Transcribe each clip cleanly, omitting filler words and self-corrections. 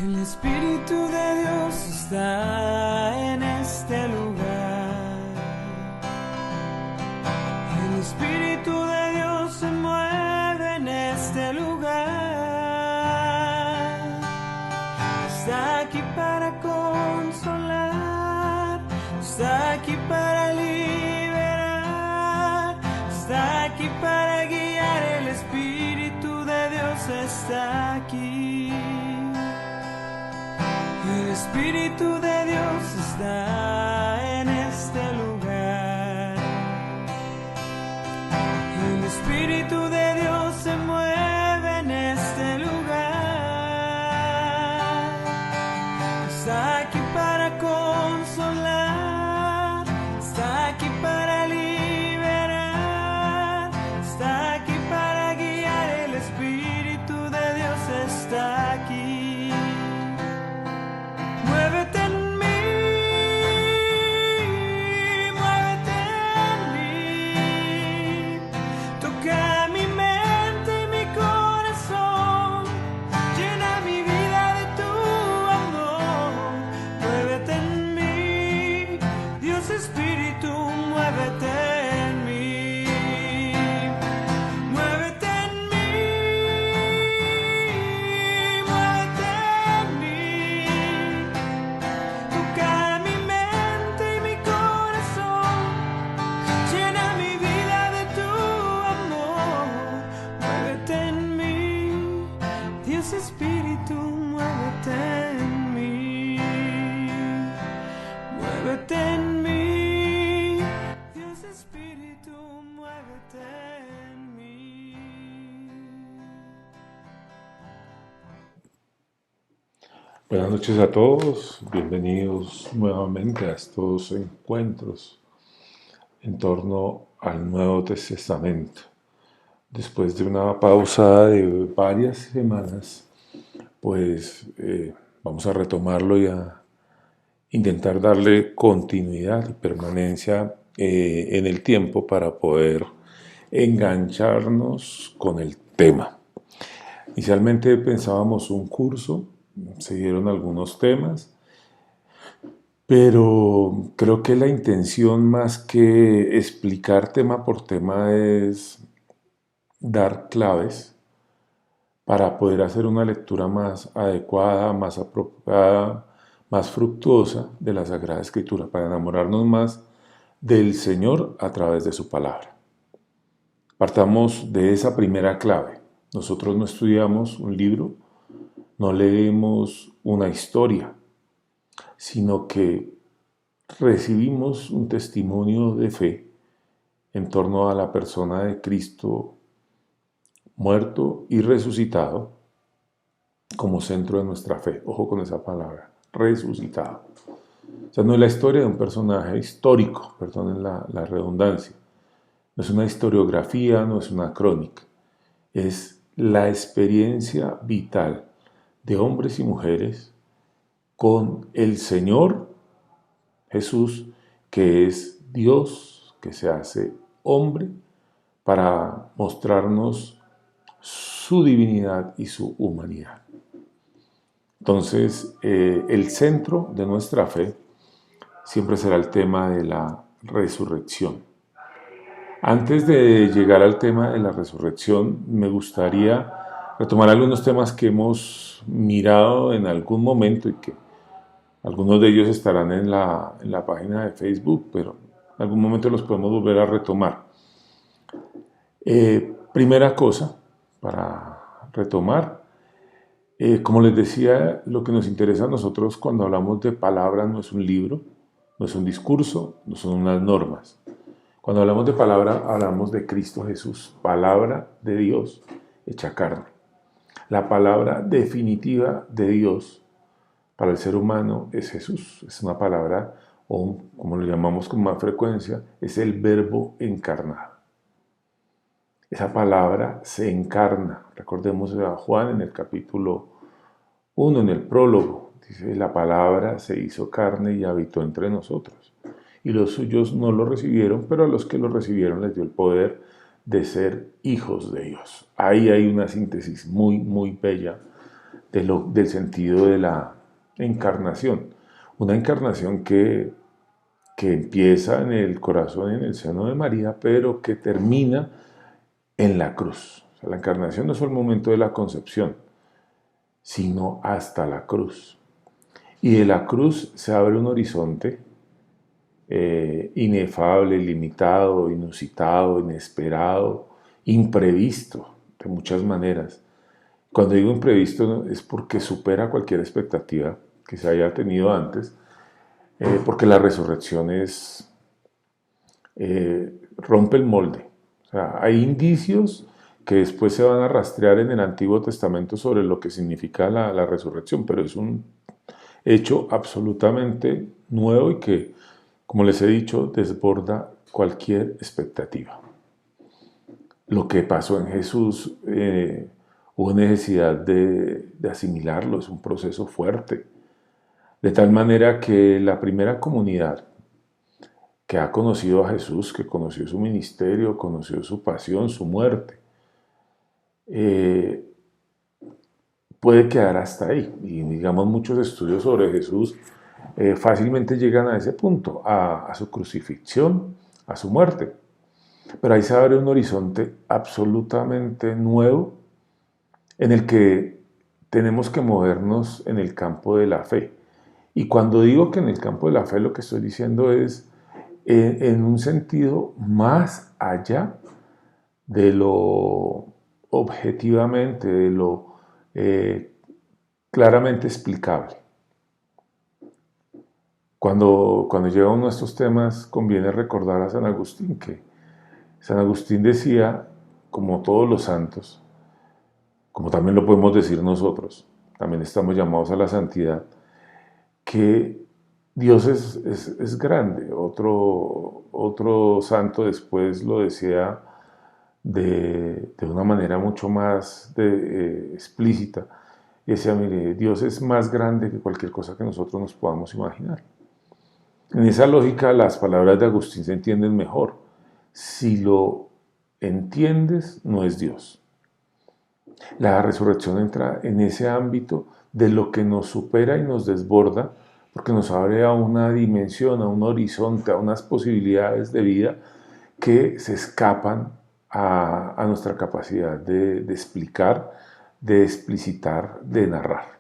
El Espíritu de Dios está en este lugar. El Espíritu de Dios se mueve en este lugar. Está aquí para consolar, está aquí para liberar, está aquí para guiar. El Espíritu de Dios está aquí. El Espíritu de Dios está en este lugar. El Espíritu de Dios se mueve en este lugar. Está aquí para consolar, está aquí para liberar, está aquí para guiar. El Espíritu de Dios está aquí. Muévete en mí, muévete en mí. Toca mi mente y mi corazón, llena mi vida de tu amor. Muévete en mí, Dios Espíritu, muévete en mí. Muévete en mí, muévete en mí. Toca mi mente y mi corazón, llena mi vida de tu amor. Muévete en mí, Dios Espíritu, muévete en mí. Muévete en mí, Dios Espíritu, muévete en mí. Buenas noches a todos, bienvenidos nuevamente a estos encuentros en torno al Nuevo Testamento. Después de una pausa de varias semanas, pues vamos a retomarlo y a intentar darle continuidad y permanencia en el tiempo para poder engancharnos con el tema. Inicialmente pensábamos un curso, se dieron algunos temas, pero creo que la intención más que explicar tema por tema es dar claves para poder hacer una lectura más adecuada, más apropiada, más fructuosa de la Sagrada Escritura, para enamorarnos más del Señor a través de su palabra. Partamos de esa primera clave. Nosotros no estudiamos un libro, no leemos una historia, sino que recibimos un testimonio de fe en torno a la persona de Cristo muerto y resucitado como centro de nuestra fe. Ojo con esa palabra, resucitado. O sea, no es la historia de un personaje histórico, perdonen la redundancia. No es una historiografía, no es una crónica. Es la experiencia vital de hombres y mujeres con el Señor Jesús, que es Dios, que se hace hombre para mostrarnos su divinidad y su humanidad. Entonces, el centro de nuestra fe siempre será el tema de la resurrección. Antes de llegar al tema de la resurrección, me gustaría retomar algunos temas que hemos mirado en algún momento y que algunos de ellos estarán en la página de Facebook, pero en algún momento los podemos volver a retomar. Primera cosa para retomar, como les decía, lo que nos interesa a nosotros cuando hablamos de palabra no es un libro, no es un discurso, no son unas normas. Cuando hablamos de palabra, hablamos de Cristo Jesús, palabra de Dios hecha carne. La palabra definitiva de Dios para el ser humano es Jesús. Es una palabra, o como lo llamamos con más frecuencia, es el verbo encarnado. Esa palabra se encarna. Recordemos a Juan en el capítulo 1, en el prólogo. Dice, la palabra se hizo carne y habitó entre nosotros. Y los suyos no lo recibieron, pero a los que lo recibieron les dio el poder de ser hijos de Dios. Ahí hay una síntesis muy, muy bella del sentido de la encarnación. Una encarnación que empieza en el corazón, en el seno de María, pero que termina en la cruz. O sea, la encarnación no es el momento de la concepción, sino hasta la cruz. Y de la cruz se abre un horizonte inefable, limitado, inusitado, inesperado, imprevisto, de muchas maneras. Cuando digo imprevisto es porque supera cualquier expectativa que se haya tenido antes, porque la resurrección rompe el molde. O sea, hay indicios que después se van a rastrear en el Antiguo Testamento sobre lo que significa la resurrección, pero es un hecho absolutamente nuevo y que, como les he dicho, desborda cualquier expectativa. Lo que pasó en Jesús, hubo necesidad de asimilarlo, es un proceso fuerte, de tal manera que la primera comunidad que ha conocido a Jesús, que conoció su ministerio, conoció su pasión, su muerte, puede quedar hasta ahí. Y digamos, muchos estudios sobre Jesús fácilmente llegan a ese punto, a su crucifixión, a su muerte. Pero ahí se abre un horizonte absolutamente nuevo en el que tenemos que movernos en el campo de la fe. Y cuando digo que en el campo de la fe, lo que estoy diciendo es en un sentido más allá de lo objetivamente, de lo claramente explicable. Cuando llega uno a estos temas, conviene recordar a San Agustín, que San Agustín decía, como todos los santos, como también lo podemos decir nosotros, también estamos llamados a la santidad, que Dios es grande. Otro santo después lo decía de una manera mucho más explícita. Y decía, mire, Dios es más grande que cualquier cosa que nosotros nos podamos imaginar. En esa lógica, las palabras de Agustín se entienden mejor. Si lo entiendes, no es Dios. La resurrección entra en ese ámbito de lo que nos supera y nos desborda, porque nos abre a una dimensión, a un horizonte, a unas posibilidades de vida que se escapan a nuestra capacidad de explicar, de explicitar, de narrar.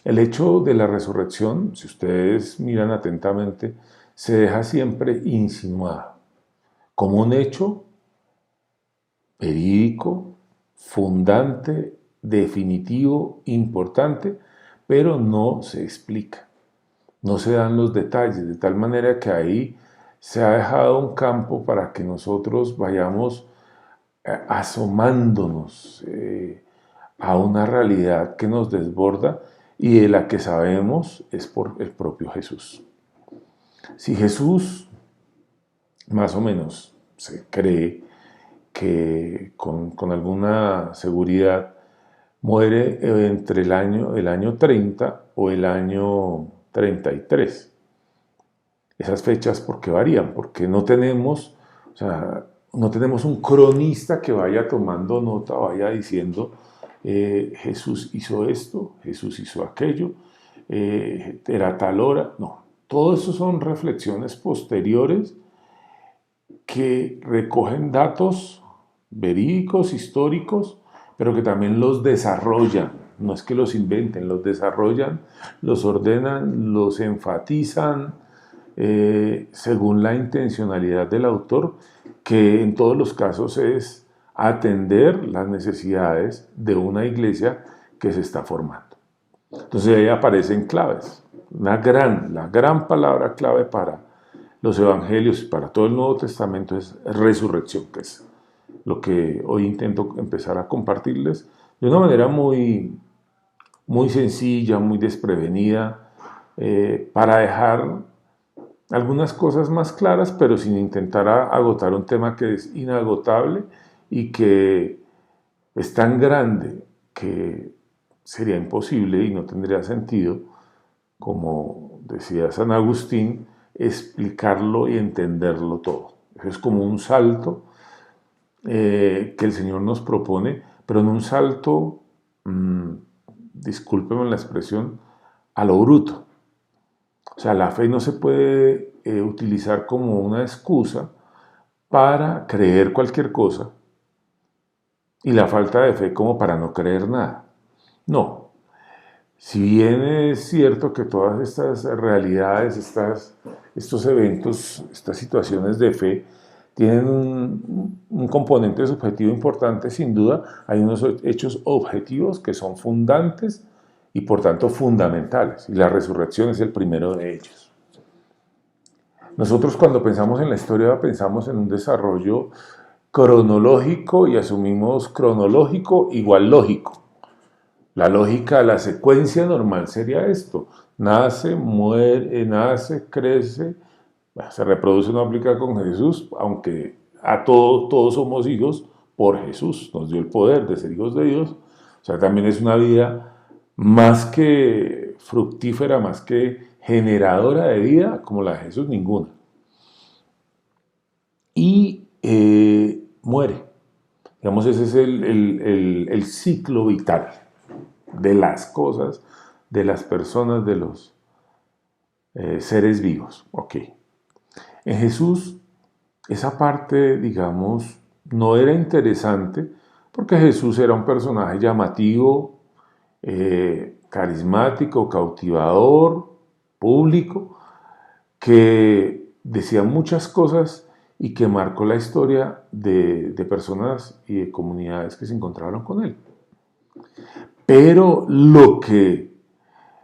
El hecho de la resurrección, si ustedes miran atentamente, se deja siempre insinuado como un hecho verídico, fundante, definitivo, importante, pero no se explica, no se dan los detalles, de tal manera que ahí se ha dejado un campo para que nosotros vayamos asomándonos a una realidad que nos desborda y de la que sabemos es por el propio Jesús. Si Jesús, más o menos, se cree que con alguna seguridad muere entre el año 30 o el año 33. Esas fechas, ¿por qué varían? Porque no tenemos, o sea, no tenemos un cronista que vaya tomando nota, vaya diciendo Jesús hizo esto, Jesús hizo aquello, era tal hora. No, todo eso son reflexiones posteriores que recogen datos verídicos, históricos, pero que también los desarrollan. No es que los inventen, los desarrollan, los ordenan, los enfatizan según la intencionalidad del autor, que en todos los casos es atender las necesidades de una iglesia que se está formando. Entonces ahí aparecen claves. La gran palabra clave para los evangelios y para todo el Nuevo Testamento es resurrección, que es lo que hoy intento empezar a compartirles de una manera muy, muy sencilla, muy desprevenida, para dejar algunas cosas más claras, pero sin intentar agotar un tema que es inagotable y que es tan grande que sería imposible y no tendría sentido, como decía San Agustín, explicarlo y entenderlo todo. Eso es como un salto que el Señor nos propone, pero no un salto discúlpenme la expresión, a lo bruto. O sea, la fe no se puede utilizar como una excusa para creer cualquier cosa y la falta de fe como para no creer nada. No. Si bien es cierto que todas estas realidades, estos eventos, estas situaciones de fe tienen un componente subjetivo importante, sin duda, hay unos hechos objetivos que son fundantes y por tanto fundamentales, y la resurrección es el primero de ellos. Nosotros cuando pensamos en la historia pensamos en un desarrollo cronológico y asumimos cronológico igual lógico. La lógica, la secuencia normal sería esto: nace, muere, nace, crece, se reproduce, no aplica con Jesús, aunque todos somos hijos por Jesús, nos dio el poder de ser hijos de Dios. O sea, también es una vida más que fructífera, más que generadora de vida, como la de Jesús, ninguna. Y muere. Digamos, ese es el ciclo vital de las cosas, de las personas, de los seres vivos. Ok. En Jesús, esa parte, digamos, no era interesante porque Jesús era un personaje llamativo, carismático, cautivador, público, que decía muchas cosas y que marcó la historia de personas y de comunidades que se encontraron con él. Pero lo que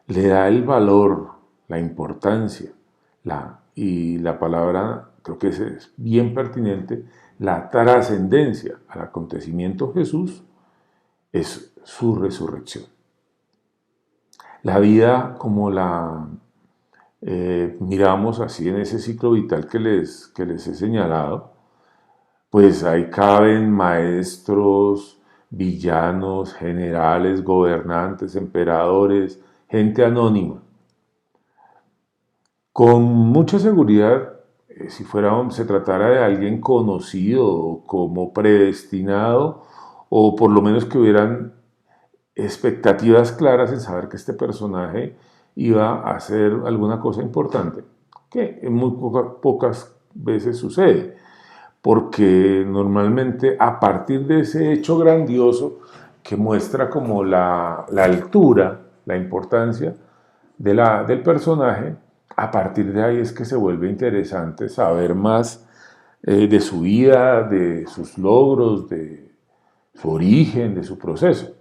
le da el valor, la importancia, y la palabra creo que es bien pertinente, la trascendencia al acontecimiento Jesús, es su resurrección. La vida como la miramos así en ese ciclo vital que les he señalado, pues ahí caben maestros, villanos, generales, gobernantes, emperadores, gente anónima. Con mucha seguridad, si se tratara de alguien conocido como predestinado, o por lo menos que hubieran expectativas claras en saber que este personaje iba a hacer alguna cosa importante, que en muy pocas veces sucede, porque normalmente a partir de ese hecho grandioso que muestra como la altura, la importancia del personaje, a partir de ahí es que se vuelve interesante saber más de su vida, de sus logros, de su origen, de su proceso.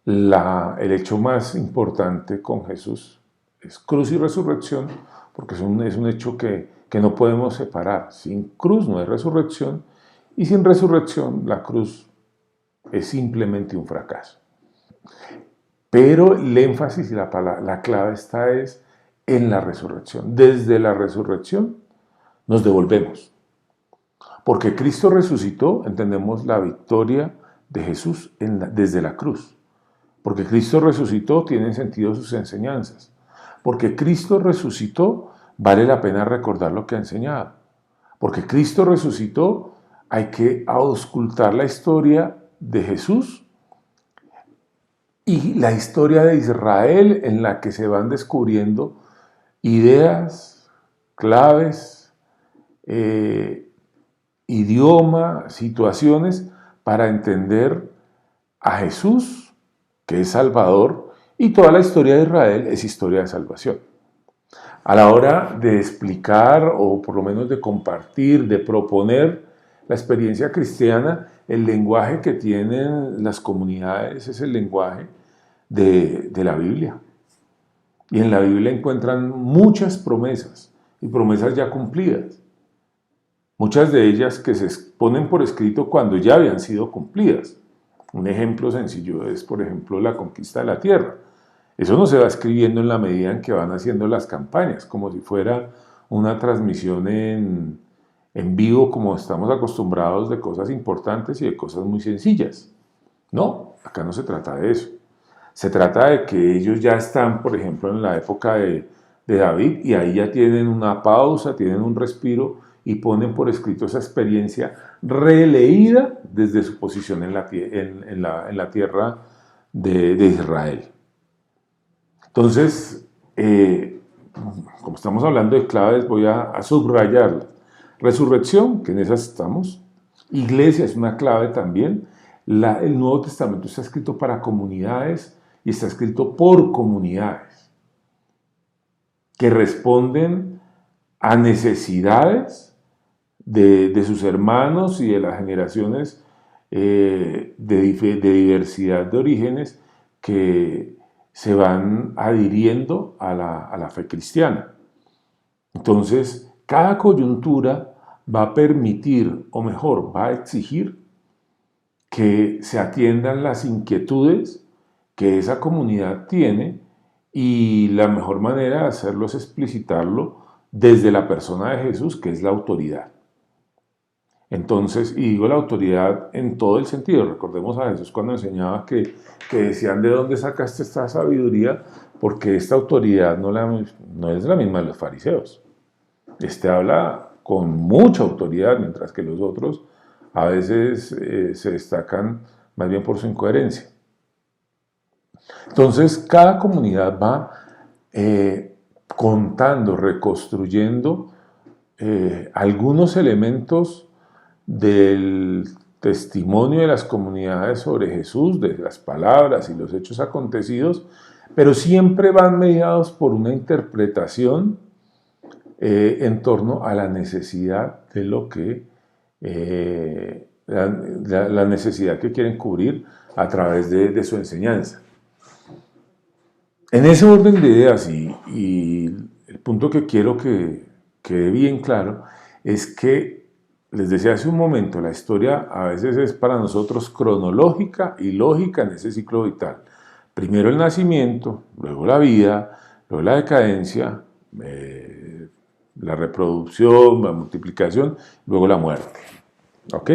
El hecho más importante con Jesús es cruz y resurrección, porque es un hecho que no podemos separar. Sin cruz no hay resurrección, y sin resurrección la cruz es simplemente un fracaso. Pero el énfasis y la clave está es en la resurrección. Desde la resurrección nos devolvemos. Porque Cristo resucitó, entendemos la victoria de Jesús desde la cruz. Porque Cristo resucitó, tienen sentido sus enseñanzas. Porque Cristo resucitó, vale la pena recordar lo que ha enseñado. Porque Cristo resucitó, hay que auscultar la historia de Jesús y la historia de Israel, en la que se van descubriendo ideas, claves, idioma, situaciones para entender a Jesús, que es Salvador, y toda la historia de Israel es historia de salvación. A la hora de explicar, o por lo menos de compartir, de proponer la experiencia cristiana, el lenguaje que tienen las comunidades es el lenguaje de la Biblia. Y en la Biblia encuentran muchas promesas, y promesas ya cumplidas. Muchas de ellas que se ponen por escrito cuando ya habían sido cumplidas. Un ejemplo sencillo es, por ejemplo, la conquista de la tierra. Eso no se va escribiendo en la medida en que van haciendo las campañas, como si fuera una transmisión en vivo, como estamos acostumbrados, de cosas importantes y de cosas muy sencillas. No, acá no se trata de eso. Se trata de que ellos ya están, por ejemplo, en la época de David, y ahí ya tienen una pausa, tienen un respiro, y ponen por escrito esa experiencia releída desde su posición en la tierra de Israel. Entonces, como estamos hablando de claves, voy a subrayarlas. Resurrección, que en esas estamos. Iglesia es una clave también. El Nuevo Testamento está escrito para comunidades y está escrito por comunidades que responden a necesidades de sus hermanos y de las generaciones de diversidad de orígenes que se van adhiriendo a la fe cristiana. Entonces, cada coyuntura va a permitir, o mejor, va a exigir que se atiendan las inquietudes que esa comunidad tiene, y la mejor manera de hacerlo es explicitarlo desde la persona de Jesús, que es la autoridad. Entonces, y digo la autoridad en todo el sentido, recordemos a Jesús cuando enseñaba que decían: ¿de dónde sacaste esta sabiduría? Porque esta autoridad no es la misma de los fariseos. Este habla con mucha autoridad, mientras que los otros a veces se destacan más bien por su incoherencia. Entonces, cada comunidad va contando, reconstruyendo algunos elementos del testimonio de las comunidades sobre Jesús, de las palabras y los hechos acontecidos, pero siempre van mediados por una interpretación en torno a la necesidad de lo que la necesidad que quieren cubrir a través de su enseñanza. En ese orden de ideas, y el punto que quiero que quede bien claro es que, les decía hace un momento, la historia a veces es para nosotros cronológica y lógica en ese ciclo vital. Primero el nacimiento, luego la vida, luego la decadencia, la reproducción, la multiplicación, luego la muerte. ¿Ok?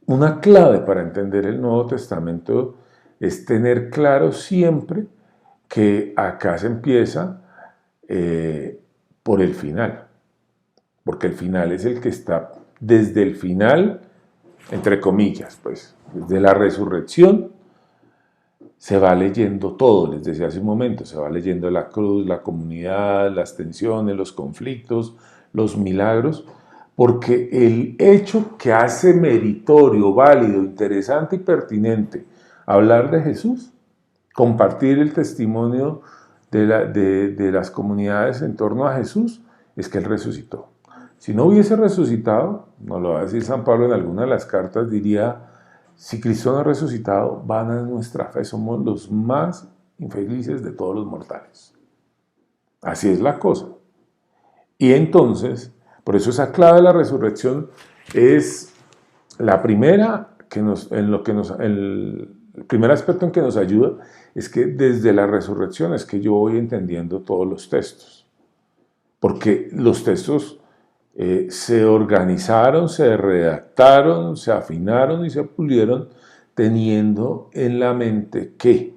Una clave para entender el Nuevo Testamento es tener claro siempre que acá se empieza por el final, porque el final es el que está desde el final, entre comillas, pues, desde la resurrección se va leyendo todo. Les decía hace un momento, se va leyendo la cruz, la comunidad, las tensiones, los conflictos, los milagros, porque el hecho que hace meritorio, válido, interesante y pertinente hablar de Jesús, compartir el testimonio de las comunidades en torno a Jesús, es que Él resucitó. Si no hubiese resucitado, nos lo va a decir San Pablo en alguna de las cartas, diría: si Cristo no ha resucitado, vana es nuestra fe, somos los más infelices de todos los mortales. Así es la cosa. Y entonces, por eso esa clave de la resurrección es la primera el primer aspecto en que nos ayuda, es que desde la resurrección es que yo voy entendiendo todos los textos. Porque los textos se organizaron, se redactaron, se afinaron y se pulieron teniendo en la mente ¿qué?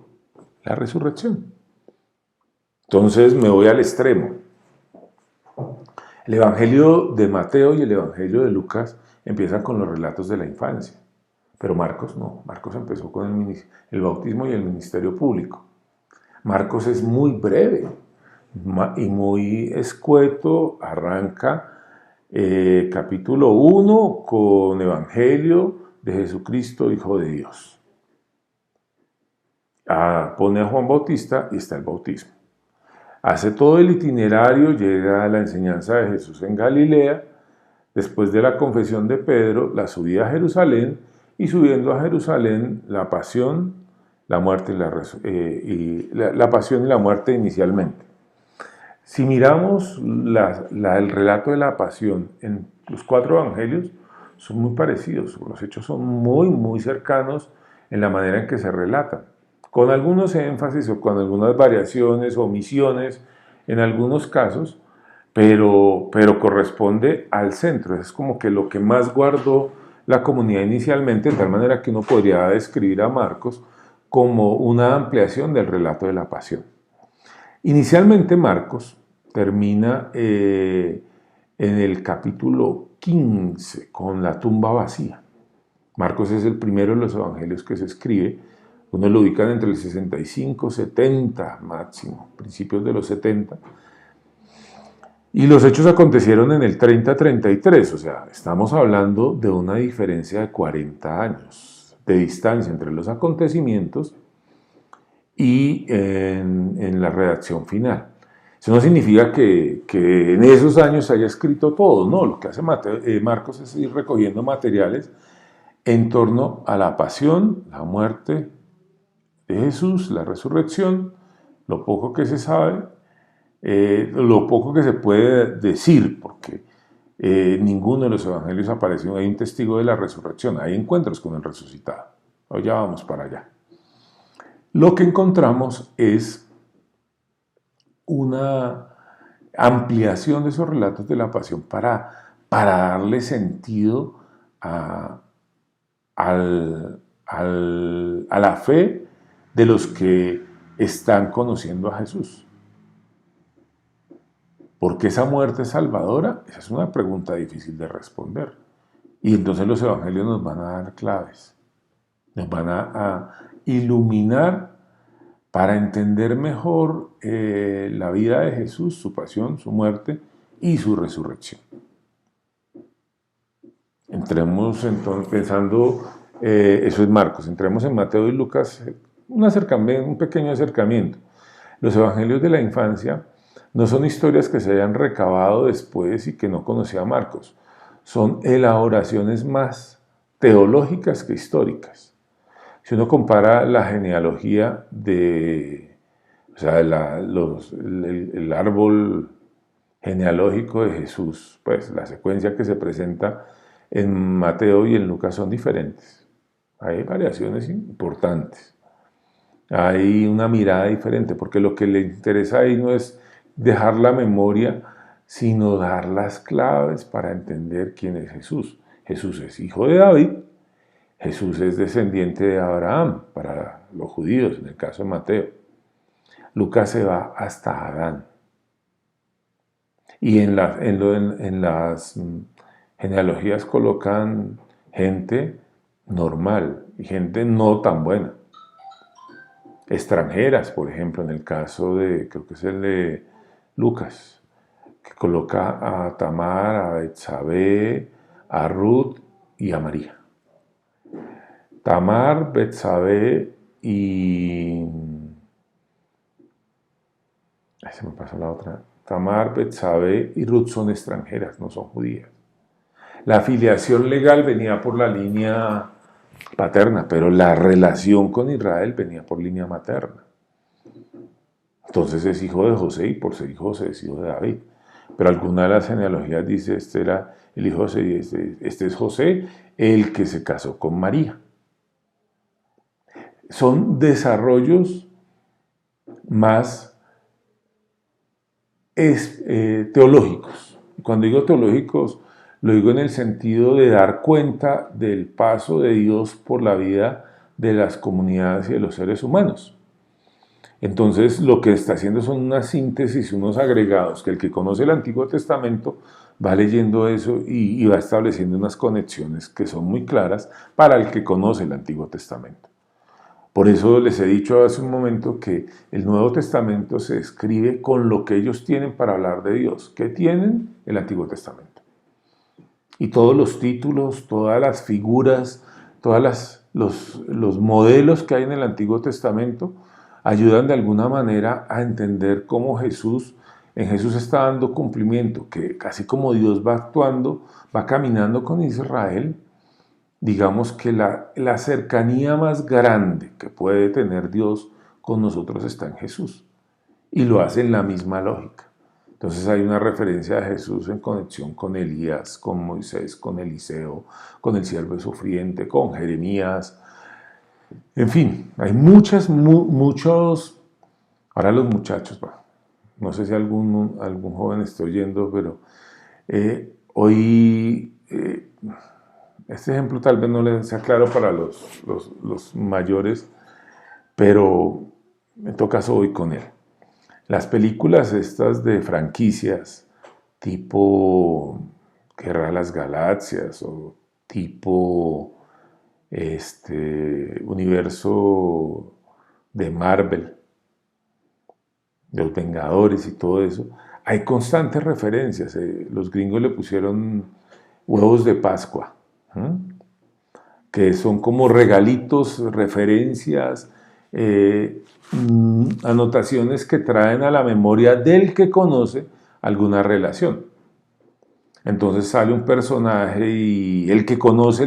La resurrección. Entonces me voy al extremo. El Evangelio de Mateo y el Evangelio de Lucas empiezan con los relatos de la infancia, pero Marcos no. Marcos empezó con el bautismo y el ministerio público. Marcos es muy breve y muy escueto, arranca capítulo 1 con Evangelio de Jesucristo, Hijo de Dios. Pone a Juan Bautista y está el bautismo. Hace todo el itinerario, llega a la enseñanza de Jesús en Galilea, después de la confesión de Pedro, la subida a Jerusalén, y subiendo a Jerusalén, la pasión, la muerte la pasión y la muerte inicialmente. Si miramos el relato de la pasión en los 4 evangelios, son muy parecidos, los hechos son muy, muy cercanos en la manera en que se relatan, con algunos énfasis o con algunas variaciones o omisiones en algunos casos, pero corresponde al centro. Es como que lo que más guardó la comunidad inicialmente, de tal manera que uno podría describir a Marcos como una ampliación del relato de la pasión. Inicialmente Marcos termina en el capítulo 15 con la tumba vacía. Marcos es el primero de los evangelios que se escribe. Uno lo ubican entre el 65, 70 máximo, principios de los 70. Y los hechos acontecieron en el 30-33, o sea, estamos hablando de una diferencia de 40 años de distancia entre los acontecimientos y en la redacción final. Eso no significa que en esos años se haya escrito todo, no, lo que hace Marcos es ir recogiendo materiales en torno a la pasión, la muerte de Jesús, la resurrección, lo poco que se sabe, lo poco que se puede decir, porque ninguno de los evangelios aparece, hay un testigo de la resurrección, hay encuentros con el resucitado, o ya vamos para allá. Lo que encontramos es una ampliación de esos relatos de la pasión para darle sentido a la fe de los que están conociendo a Jesús. ¿Por qué esa muerte es salvadora? Esa es una pregunta difícil de responder. Y entonces los evangelios nos van a dar claves, nos van a iluminar para entender mejor la vida de Jesús, su pasión, su muerte y su resurrección. Entremos entonces pensando, eso es Marcos, entremos en Mateo y Lucas, un pequeño acercamiento. Los evangelios de la infancia no son historias que se hayan recabado después y que no conocía Marcos, son elaboraciones más teológicas que históricas. Si uno compara la genealogía o sea, el árbol genealógico de Jesús, pues la secuencia que se presenta en Mateo y en Lucas son diferentes. Hay variaciones importantes. Hay una mirada diferente, porque lo que le interesa ahí no es dejar la memoria, sino dar las claves para entender quién es Jesús. Jesús es hijo de David, Jesús es descendiente de Abraham, para los judíos, en el caso de Mateo. Lucas se va hasta Adán. Y en las genealogías colocan gente normal y gente no tan buena. Extranjeras, por ejemplo, en el caso creo que es el de Lucas, que coloca a Tamar, a Betsabé, a Ruth y a María. Tamar, Betsabé y... Ay, se me pasó la otra. Tamar, Betsabé y Ruth son extranjeras, no son judías. La filiación legal venía por la línea paterna, pero la relación con Israel venía por línea materna. Entonces es hijo de José y por ser hijo de José es hijo de David. Pero alguna de las genealogías dice, este era el hijo de José y este es José, el que se casó con María. Son desarrollos más teológicos. Cuando digo teológicos, lo digo en el sentido de dar cuenta del paso de Dios por la vida de las comunidades y de los seres humanos. Entonces, lo que está haciendo son una síntesis, unos agregados, que el que conoce el Antiguo Testamento va leyendo eso y va estableciendo unas conexiones que son muy claras para el que conoce el Antiguo Testamento. Por eso les he dicho hace un momento que el Nuevo Testamento se escribe con lo que ellos tienen para hablar de Dios. ¿Qué tienen? El Antiguo Testamento. Y todos los títulos, todas las figuras, todos los modelos que hay en el Antiguo Testamento ayudan de alguna manera a entender cómo en Jesús está dando cumplimiento, que casi como Dios va actuando, va caminando con Israel. Digamos que la cercanía más grande que puede tener Dios con nosotros está en Jesús. Y lo hace en la misma lógica. Entonces hay una referencia a Jesús en conexión con Elías, con Moisés, con Eliseo, con el siervo sufriente, con Jeremías. En fin, hay muchos, ahora los muchachos, no sé si algún joven esté oyendo, pero hoy... este ejemplo tal vez no les sea claro para los mayores, pero en todo caso voy con él. Las películas estas de franquicias, tipo Guerra de las Galaxias o tipo universo de Marvel, de los Vengadores y todo eso, hay constantes referencias. Los gringos le pusieron huevos de Pascua, que son como regalitos, referencias, anotaciones que traen a la memoria del que conoce alguna relación. Entonces sale un personaje y el que conoce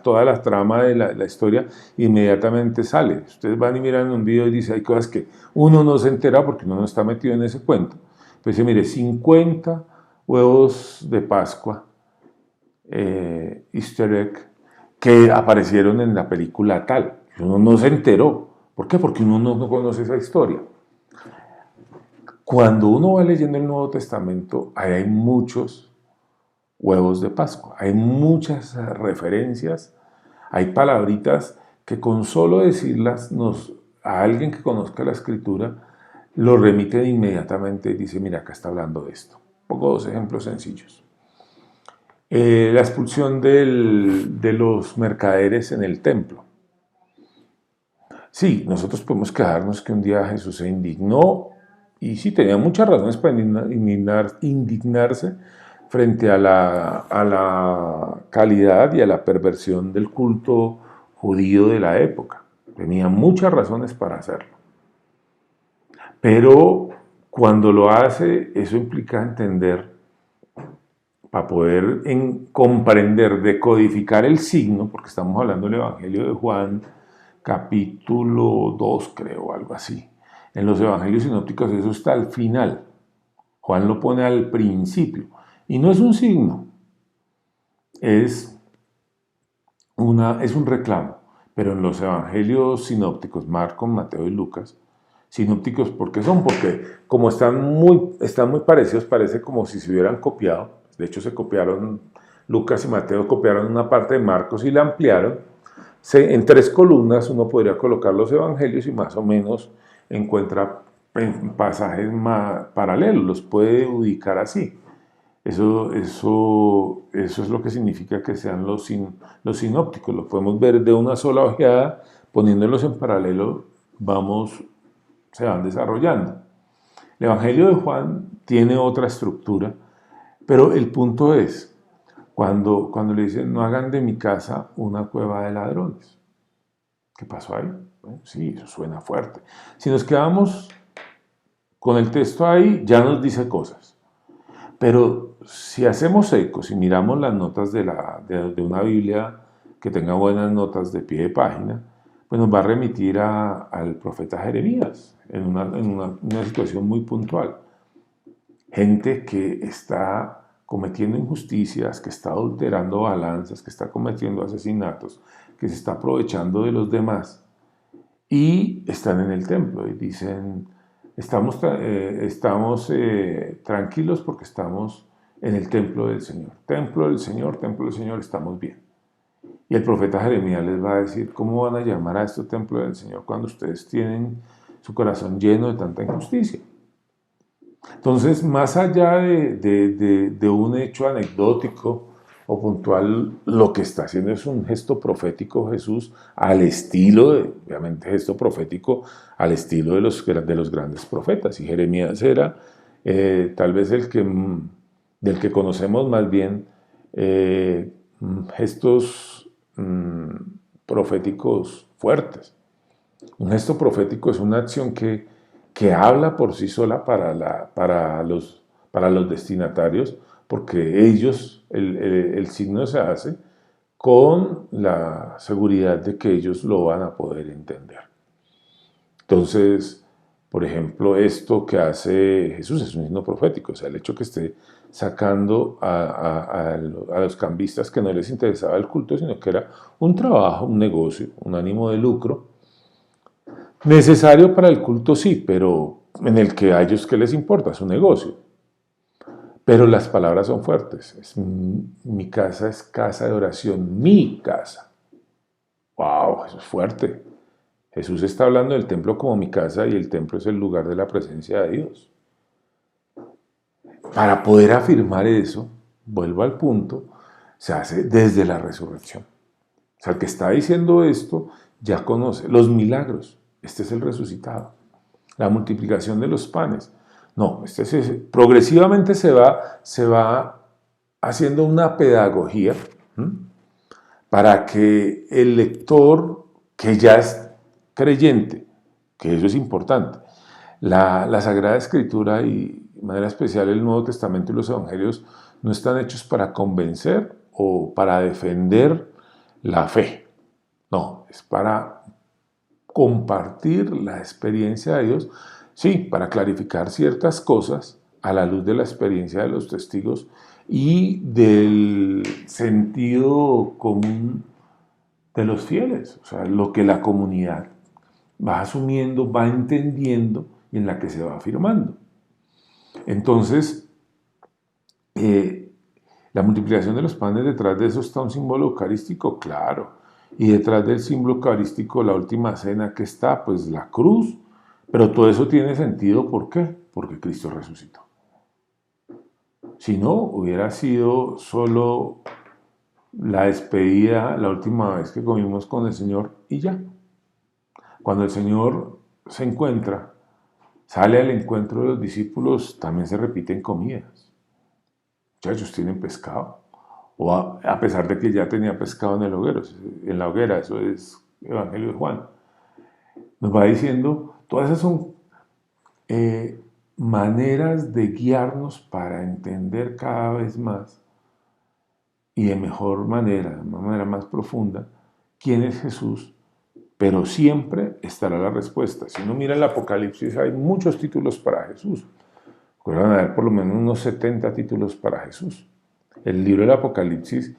toda la trama de la historia inmediatamente sale. Ustedes van y miran un video y dicen, hay cosas que uno no se entera porque uno no está metido en ese cuento. Pues dice, mire, 50 huevos de Pascua, easter egg, que aparecieron en la película tal. Uno no se enteró. ¿Por qué? Porque uno no conoce esa historia. Cuando uno va leyendo el Nuevo Testamento, ahí hay muchos huevos de Pascua. Hay muchas referencias, hay palabritas que con solo decirlas a alguien que conozca la escritura lo remiten inmediatamente y dice, mira, acá está hablando de esto. Pongo dos ejemplos sencillos. La expulsión de los mercaderes en el templo. Sí, nosotros podemos quedarnos que un día Jesús se indignó y sí tenía muchas razones para indignarse frente a la calidad y a la perversión del culto judío de la época. Tenía muchas razones para hacerlo. Pero cuando lo hace, eso implica entender, para poder comprender, decodificar el signo, porque estamos hablando del Evangelio de Juan, capítulo 2, creo, algo así. En los Evangelios sinópticos eso está al final. Juan lo pone al principio. Y no es un signo, es un reclamo. Pero en los evangelios sinópticos, Marcos, Mateo y Lucas, sinópticos, ¿por qué son? Porque como están muy parecidos, parece como si se hubieran copiado. De hecho, se copiaron, Lucas y Mateo copiaron una parte de Marcos y la ampliaron. En 3 columnas uno podría colocar los evangelios y más o menos encuentra pasajes paralelos, los puede ubicar así. Eso es lo que significa que sean los sinópticos. Los podemos ver de una sola ojeada, poniéndolos en paralelo, se van desarrollando. El Evangelio de Juan tiene otra estructura, pero el punto es, cuando le dicen, no hagan de mi casa una cueva de ladrones. ¿Qué pasó ahí? Bueno, sí, eso suena fuerte. Si nos quedamos con el texto ahí, ya nos dice cosas. Pero si hacemos eco, si miramos las notas de una Biblia que tenga buenas notas de pie de página, pues nos va a remitir al profeta Jeremías en una situación muy puntual. Gente que está cometiendo injusticias, que está adulterando balanzas, que está cometiendo asesinatos, que se está aprovechando de los demás y están en el templo y dicen, estamos tranquilos porque estamos en el templo del Señor. Templo del Señor, estamos bien. Y el profeta Jeremías les va a decir, ¿cómo van a llamar a este templo del Señor cuando ustedes tienen su corazón lleno de tanta injusticia? Entonces, más allá de un hecho anecdótico o puntual, lo que está haciendo es un gesto profético Jesús al estilo, obviamente gesto profético al estilo de los grandes profetas. Y Jeremías era tal vez del que conocemos más bien gestos proféticos fuertes. Un gesto profético es una acción que habla por sí sola para los destinatarios, porque ellos, el signo se hace con la seguridad de que ellos lo van a poder entender. Entonces, por ejemplo, esto que hace Jesús es un signo profético, o sea, el hecho que esté sacando a los cambistas que no les interesaba el culto, sino que era un trabajo, un negocio, un ánimo de lucro, necesario para el culto sí, pero en el que a ellos, ¿qué les importa? Es un negocio. Pero las palabras son fuertes. Mi casa es casa de oración, mi casa. ¡Wow! Eso es fuerte. Jesús está hablando del templo como mi casa y el templo es el lugar de la presencia de Dios. Para poder afirmar eso, vuelvo al punto, se hace desde la resurrección. O sea, el que está diciendo esto ya conoce los milagros. Este es el resucitado. La multiplicación de los panes. No, progresivamente se va haciendo una pedagogía, ¿m?, para que el lector que ya es creyente, que eso es importante, la Sagrada Escritura y de manera especial el Nuevo Testamento y los Evangelios no están hechos para convencer o para defender la fe. No, es para compartir la experiencia de Dios, sí, para clarificar ciertas cosas a la luz de la experiencia de los testigos y del sentido común de los fieles, o sea, lo que la comunidad va asumiendo, va entendiendo y en la que se va afirmando. Entonces, la multiplicación de los panes, detrás de eso está un símbolo eucarístico, claro. Y detrás del símbolo eucarístico, la última cena que está, pues la cruz. Pero todo eso tiene sentido, ¿por qué? Porque Cristo resucitó. Si no, hubiera sido solo la despedida, la última vez que comimos con el Señor y ya. Cuando el Señor se encuentra, sale al encuentro de los discípulos, también se repiten comidas. Muchachos, tienen pescado. O a pesar de que ya tenía pescado en la hoguera, eso es Evangelio de Juan. Nos va diciendo, todas esas son maneras de guiarnos para entender cada vez más y de mejor manera, de una manera más profunda, quién es Jesús, pero siempre estará la respuesta. Si uno mira el Apocalipsis, hay muchos títulos para Jesús. Van a haber por lo menos unos 70 títulos para Jesús. El libro del Apocalipsis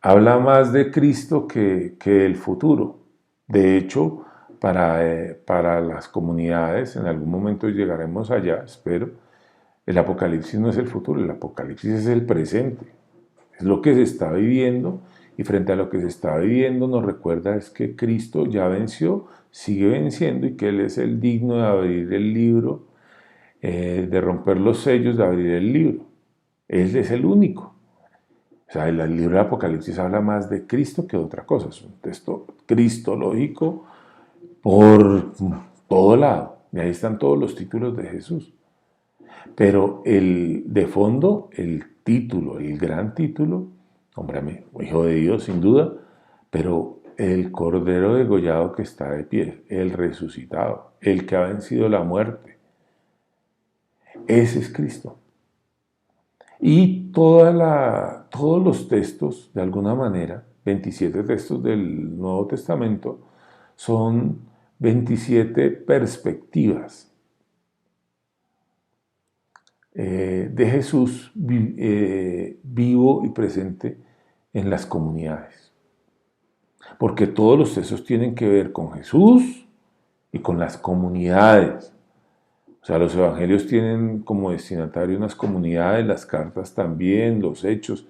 habla más de Cristo que del futuro. De hecho, para las comunidades, en algún momento llegaremos allá, espero, el Apocalipsis no es el futuro, el Apocalipsis es el presente. Es lo que se está viviendo y frente a lo que se está viviendo nos recuerda es que Cristo ya venció, sigue venciendo y que Él es el digno de abrir el libro, de romper los sellos, de abrir el libro. Él es el único. O sea, el libro del Apocalipsis habla más de Cristo que de otra cosa. Es un texto cristológico por todo lado. Y ahí están todos los títulos de Jesús. Pero de fondo, el título, el gran título, hombre, Hijo de Dios sin duda, pero el Cordero degollado que está de pie, el resucitado, el que ha vencido la muerte. Ese es Cristo. Y todos los textos, de alguna manera, 27 textos del Nuevo Testamento, son 27 perspectivas de Jesús vivo y presente en las comunidades. Porque todos los textos tienen que ver con Jesús y con las comunidades. O sea, los evangelios tienen como destinatario unas comunidades, las cartas también, los hechos.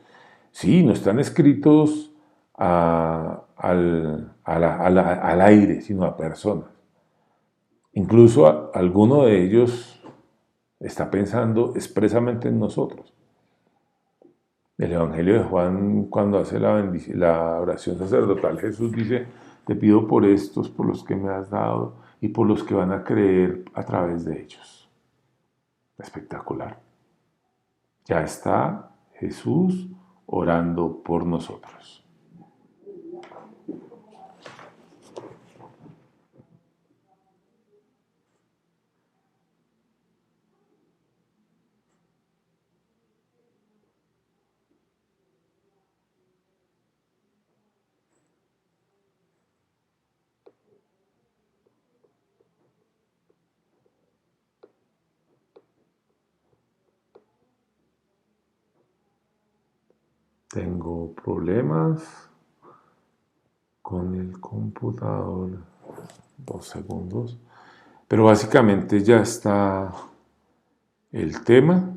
Sí, no están escritos al aire, sino a personas. Incluso alguno de ellos está pensando expresamente en nosotros. El Evangelio de Juan, cuando hace la oración sacerdotal, Jesús dice, te pido por estos, por los que me has dado y por los que van a creer a través de ellos. Espectacular. Ya está Jesús orando por nosotros. Tengo problemas con el computador. 2 segundos. Pero básicamente ya está el tema.